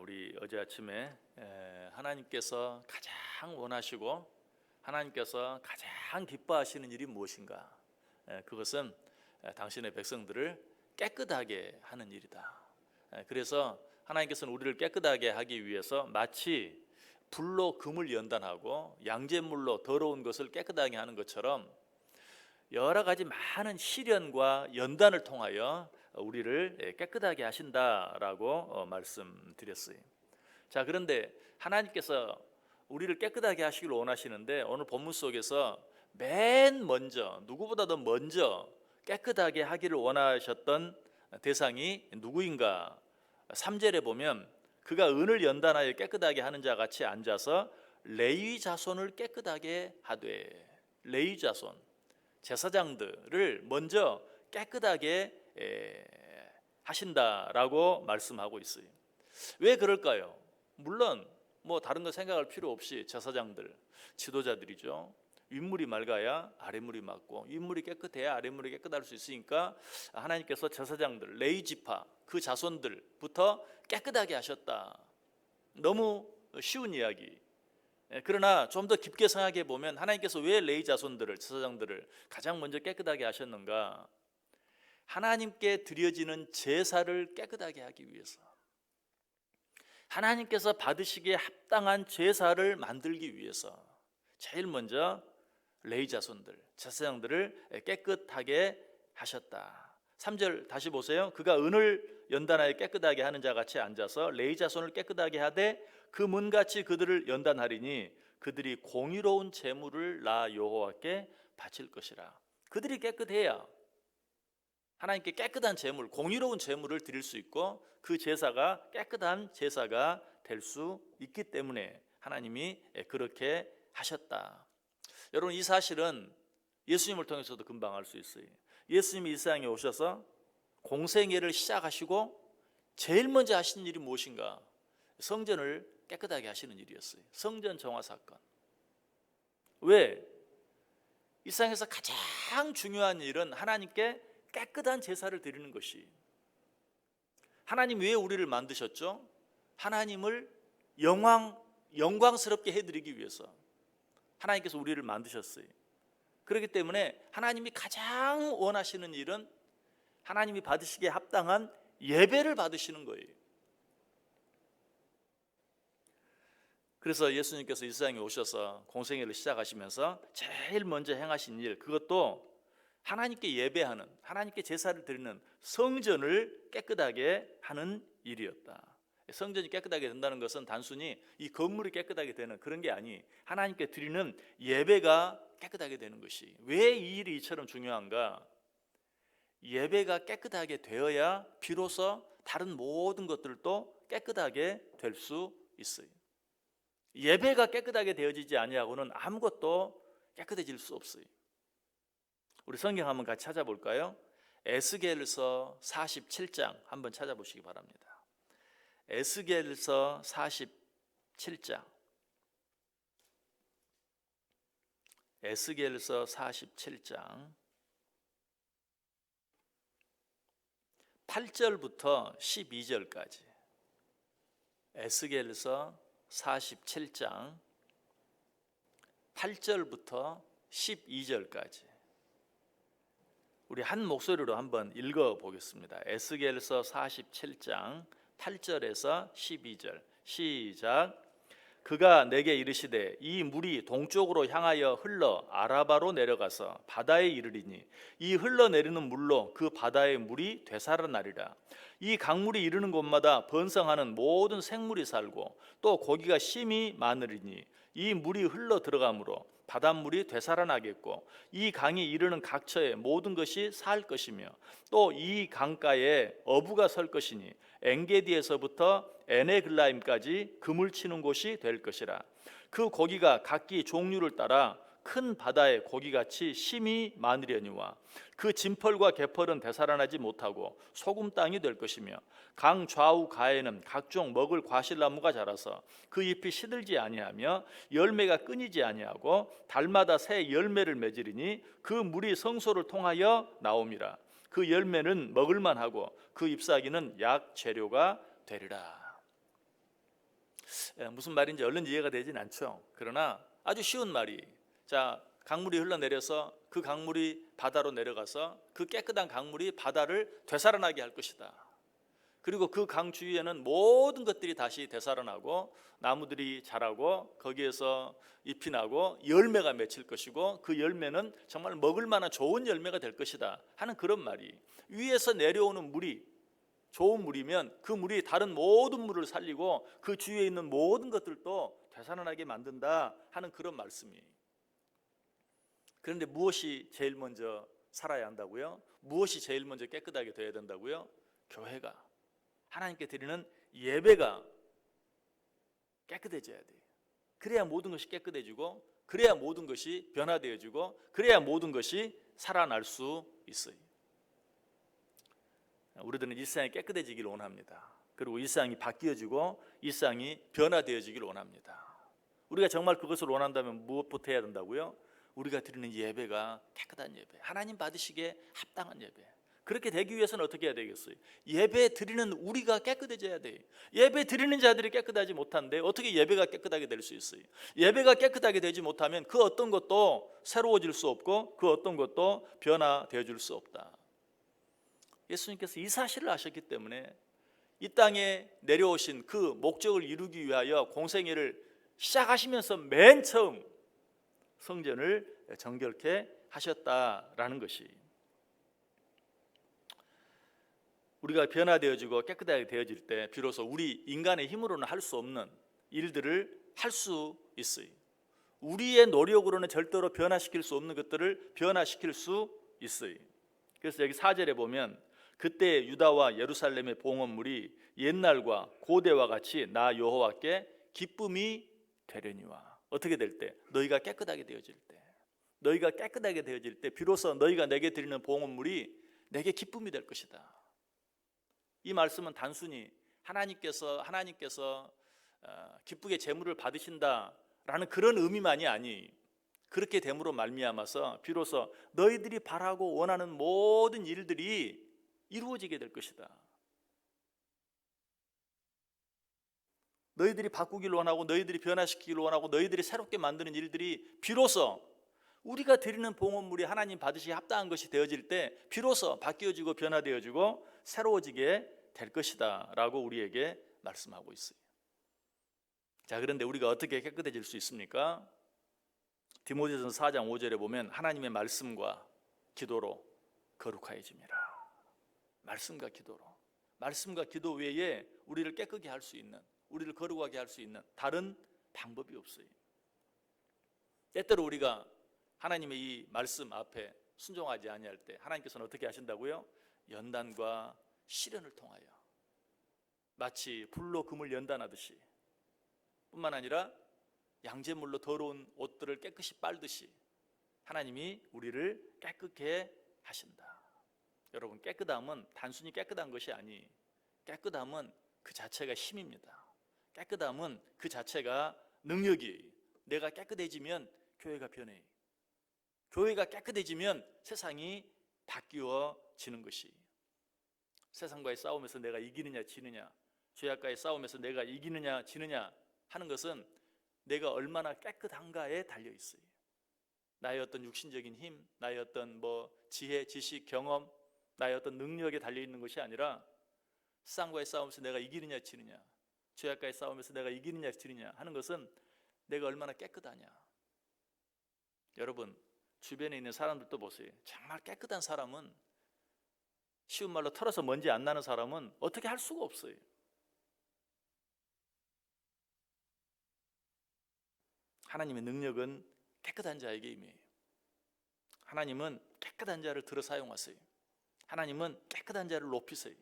우리 어제 아침에 하나님께서 가장 원하시고 하나님께서 가장 기뻐하시는 일이 무엇인가? 그것은 당신의 백성들을 깨끗하게 하는 일이다. 그래서 하나님께서는 우리를 깨끗하게 하기 위해서 마치 불로 금을 연단하고 양잿물로 더러운 것을 깨끗하게 하는 것처럼 여러 가지 많은 시련과 연단을 통하여 우리를 깨끗하게 하신다라고 말씀드렸어요. 자, 그런데 하나님께서 우리를 깨끗하게 하시기를 원하시는데 오늘 본문 속에서 맨 먼저 누구보다도 먼저 깨끗하게 하기를 원하셨던 대상이 누구인가? 3절에 보면 그가 은을 연단하여 깨끗하게 하는 자 같이 앉아서 레위 자손을 깨끗하게 하되, 레위 자손 제사장들을 먼저 깨끗하게 하신다라고 말씀하고 있어요. 왜 그럴까요? 물론 뭐 다른 거 생각할 필요 없이 제사장들, 지도자들이죠. 윗물이 맑아야 아랫물이 맑고 윗물이 깨끗해야 아랫물이 깨끗할 수 있으니까 하나님께서 제사장들, 레위 지파 그 자손들부터 깨끗하게 하셨다. 너무 쉬운 이야기. 그러나 좀 더 깊게 생각해 보면 하나님께서 왜 레위 자손들을, 제사장들을 가장 먼저 깨끗하게 하셨는가? 하나님께 드려지는 제사를 깨끗하게 하기 위해서, 하나님께서 받으시기에 합당한 제사를 만들기 위해서 제일 먼저 레위 자손들, 제사장들을 깨끗하게 하셨다. 3절 다시 보세요. 그가 은을 연단하여 깨끗하게 하는 자 같이 앉아서 레위 자손을 깨끗하게 하되 그 문같이 그들을 연단하리니 그들이 공의로운 제물을 나 여호와께 바칠 것이라. 그들이 깨끗해야 하나님께 깨끗한 제물, 공의로운 제물을 드릴 수 있고 그 제사가 깨끗한 제사가 될 수 있기 때문에 하나님이 그렇게 하셨다. 여러분, 이 사실은 예수님을 통해서도 금방 알 수 있어요. 예수님이 이 세상에 오셔서 공생애를 시작하시고 제일 먼저 하신 일이 무엇인가? 성전을 깨끗하게 하시는 일이었어요. 성전 정화 사건. 왜? 이 세상에서 가장 중요한 일은 하나님께 깨끗한 제사를 드리는 것이. 하나님 왜 우리를 만드셨죠? 하나님을 영광스럽게 해드리기 위해서 하나님께서 우리를 만드셨어요. 그렇기 때문에 하나님이 가장 원하시는 일은 하나님이 받으시기에 합당한 예배를 받으시는 거예요. 그래서 예수님께서 이 세상에 오셔서 공생애를 시작하시면서 제일 먼저 행하신 일, 그것도 하나님께 예배하는, 하나님께 제사를 드리는 성전을 깨끗하게 하는 일이었다. 성전이 깨끗하게 된다는 것은 단순히 이 건물이 깨끗하게 되는 그런 게 아니, 하나님께 드리는 예배가 깨끗하게 되는 것이. 왜 이 일이 이처럼 중요한가? 예배가 깨끗하게 되어야 비로소 다른 모든 것들도 깨끗하게 될 수 있어요. 예배가 깨끗하게 되어지지 아니하고는 아무것도 깨끗해질 수 없어요. 우리 성경 한번 같이 찾아볼까요? 에스겔서 47장 한번 찾아보시기 바랍니다. 에스겔서 47장. 에스겔서 47장 8절부터 12절까지. 에스겔서 47장 8절부터 12절까지. 우리 한 목소리로 한번 읽어보겠습니다. 에스겔서 47장 8절에서 12절 시작. 그가 내게 이르시되 이 물이 동쪽으로 향하여 흘러 아라바로 내려가서 바다에 이르리니 이 흘러내리는 물로 그 바다의 물이 되살아나리라. 이 강물이 이르는 곳마다 번성하는 모든 생물이 살고 또 고기가 심히 많으리니 이 물이 흘러 들어가므로 바닷물이 되살아나겠고 이 강이 이르는 각처에 모든 것이 살 것이며 또 이 강가에 어부가 설 것이니 엔게디에서부터 에네글라임까지 그물 치는 곳이 될 것이라. 그 고기가 각기 종류를 따라 큰 바다의 고기같이 심히 많으려니와 그 진펄과 개펄은 되살아나지 못하고 소금 땅이 될 것이며 강 좌우 가에는 각종 먹을 과실나무가 자라서 그 잎이 시들지 아니하며 열매가 끊이지 아니하고 달마다 새 열매를 맺으리니 그 물이 성소를 통하여 나옴이라. 그 열매는 먹을만하고 그 잎사귀는 약 재료가 되리라. 무슨 말인지 얼른 이해가 되진 않죠. 그러나 아주 쉬운 말이, 자, 강물이 흘러내려서 그 강물이 바다로 내려가서 그 깨끗한 강물이 바다를 되살아나게 할 것이다. 그리고 그 강 주위에는 모든 것들이 다시 되살아나고 나무들이 자라고 거기에서 잎이 나고 열매가 맺힐 것이고 그 열매는 정말 먹을 만한 좋은 열매가 될 것이다 하는 그런 말이, 위에서 내려오는 물이 좋은 물이면 그 물이 다른 모든 물을 살리고 그 주위에 있는 모든 것들도 되살아나게 만든다 하는 그런 말씀이. 그런데 무엇이 제일 먼저 살아야 한다고요? 무엇이 제일 먼저 깨끗하게 되어야 된다고요? 교회가, 하나님께 드리는 예배가 깨끗해져야 돼요. 그래야 모든 것이 깨끗해지고, 그래야 모든 것이 변화되어지고, 그래야 모든 것이 살아날 수 있어요. 우리들은 일상이 깨끗해지기를 원합니다. 그리고 일상이 바뀌어지고 일상이 변화되어지기를 원합니다. 우리가 정말 그것을 원한다면 무엇부터 해야 된다고요? 우리가 드리는 예배가 깨끗한 예배, 하나님 받으시기에 합당한 예배. 그렇게 되기 위해서는 어떻게 해야 되겠어요? 예배 드리는 우리가 깨끗해져야 돼요. 예배 드리는 자들이 깨끗하지 못한데 어떻게 예배가 깨끗하게 될 수 있어요? 예배가 깨끗하게 되지 못하면 그 어떤 것도 새로워질 수 없고 그 어떤 것도 변화되어질 수 없다. 예수님께서 이 사실을 아셨기 때문에 이 땅에 내려오신 그 목적을 이루기 위하여 공생애를 시작하시면서 맨 처음 성전을 정결케 하셨다라는 것이, 우리가 변화되어지고 깨끗하게 되어질 때 비로소 우리 인간의 힘으로는 할 수 없는 일들을 할 수 있어요. 우리의 노력으로는 절대로 변화시킬 수 없는 것들을 변화시킬 수 있어요. 그래서 여기 4절에 보면 그때 유다와 예루살렘의 봉헌물이 옛날과 고대와 같이 나 여호와께 기쁨이 되려니와. 어떻게 될 때? 너희가 깨끗하게 되어질 때, 너희가 깨끗하게 되어질 때 비로소 너희가 내게 드리는 봉헌물이 내게 기쁨이 될 것이다. 이 말씀은 단순히 하나님께서 기쁘게 제물을 받으신다라는 그런 의미만이 아니, 그렇게 됨으로 말미암아서 비로소 너희들이 바라고 원하는 모든 일들이 이루어지게 될 것이다. 너희들이 바꾸기를 원하고 너희들이 변화시키기를 원하고 너희들이 새롭게 만드는 일들이 비로소 우리가 드리는 봉헌물이 하나님 받으시기 합당한 것이 되어질 때 비로소 바뀌어지고 변화되어지고 새로워지게 될 것이다 라고 우리에게 말씀하고 있어요. 자, 그런데 우리가 어떻게 깨끗해질 수 있습니까? 디모데전서 4장 5절에 보면 하나님의 말씀과 기도로 거룩하여짐이라. 말씀과 기도로, 말씀과 기도 외에 우리를 깨끗게 할 수 있는, 우리를 거룩하게 할 수 있는 다른 방법이 없어요. 때때로 우리가 하나님의 이 말씀 앞에 순종하지 아니할 때 하나님께서는 어떻게 하신다고요? 연단과 시련을 통하여 마치 불로 금을 연단하듯이, 뿐만 아니라 양잿물로 더러운 옷들을 깨끗이 빨듯이 하나님이 우리를 깨끗게 하신다. 여러분, 깨끗함은 단순히 깨끗한 것이 아니, 깨끗함은 그 자체가 힘입니다. 깨끗함은 그 자체가 능력이에요. 내가 깨끗해지면 교회가 변해요. 교회가 깨끗해지면 세상이 바뀌어지는 것이, 세상과의 싸움에서 내가 이기느냐 지느냐, 죄악과의 싸움에서 내가 이기느냐 지느냐 하는 것은 내가 얼마나 깨끗한가에 달려 있어요. 나의 어떤 육신적인 힘, 나의 어떤 지혜, 지식, 경험, 나의 어떤 능력에 달려 있는 것이 아니라 세상과의 싸움에서 내가 이기느냐 지느냐, 죄악과의 싸움에서 내가 이기느냐 지느냐 하는 것은 내가 얼마나 깨끗하냐. 여러분, 주변에 있는 사람들도 보세요. 정말 깨끗한 사람은, 쉬운 말로 털어서 먼지 안 나는 사람은 어떻게 할 수가 없어요. 하나님의 능력은 깨끗한 자에게 임해요. 하나님은 깨끗한 자를 들어 사용하세요. 하나님은 깨끗한 자를 높이세요.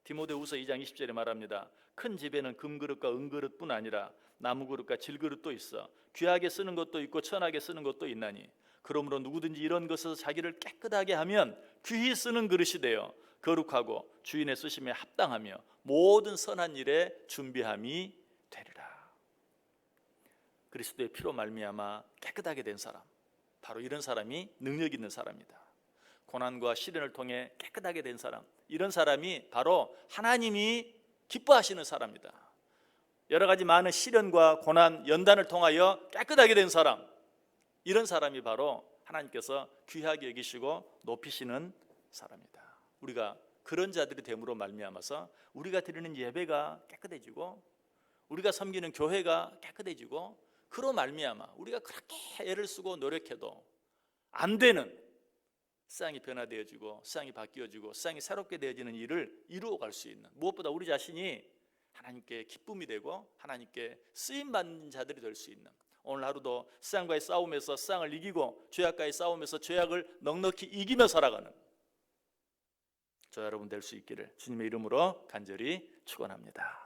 디모데후서 2장 20절에 말합니다. 큰 집에는 금그릇과 은그릇뿐 아니라 나무그릇과 질그릇도 있어 귀하게 쓰는 것도 있고 천하게 쓰는 것도 있나니, 그러므로 누구든지 이런 것에서 자기를 깨끗하게 하면 귀히 쓰는 그릇이 되어 거룩하고 주인의 쓰심에 합당하며 모든 선한 일에 준비함이 되리라. 그리스도의 피로 말미암아 깨끗하게 된 사람, 바로 이런 사람이 능력 있는 사람이다. 고난과 시련을 통해 깨끗하게 된 사람, 이런 사람이 바로 하나님이 기뻐하시는 사람이다. 여러 가지 많은 시련과 고난, 연단을 통하여 깨끗하게 된 사람, 이런 사람이 바로 하나님께서 귀하게 여기시고 높이시는 사람이다. 우리가 그런 자들이 됨으로 말미암아서 우리가 드리는 예배가 깨끗해지고 우리가 섬기는 교회가 깨끗해지고 그로 말미암아 우리가 그렇게 애를 쓰고 노력해도 안 되는 세상이 변화되어지고 세상이 바뀌어지고 세상이 새롭게 되어지는 일을 이루어갈 수 있는, 무엇보다 우리 자신이 하나님께 기쁨이 되고 하나님께 쓰임받는 자들이 될 수 있는, 오늘 하루도 세상과의 싸움에서 세상을 이기고 죄악과의 싸움에서 죄악을 넉넉히 이기며 살아가는 저 여러분 될 수 있기를 주님의 이름으로 간절히 축원합니다.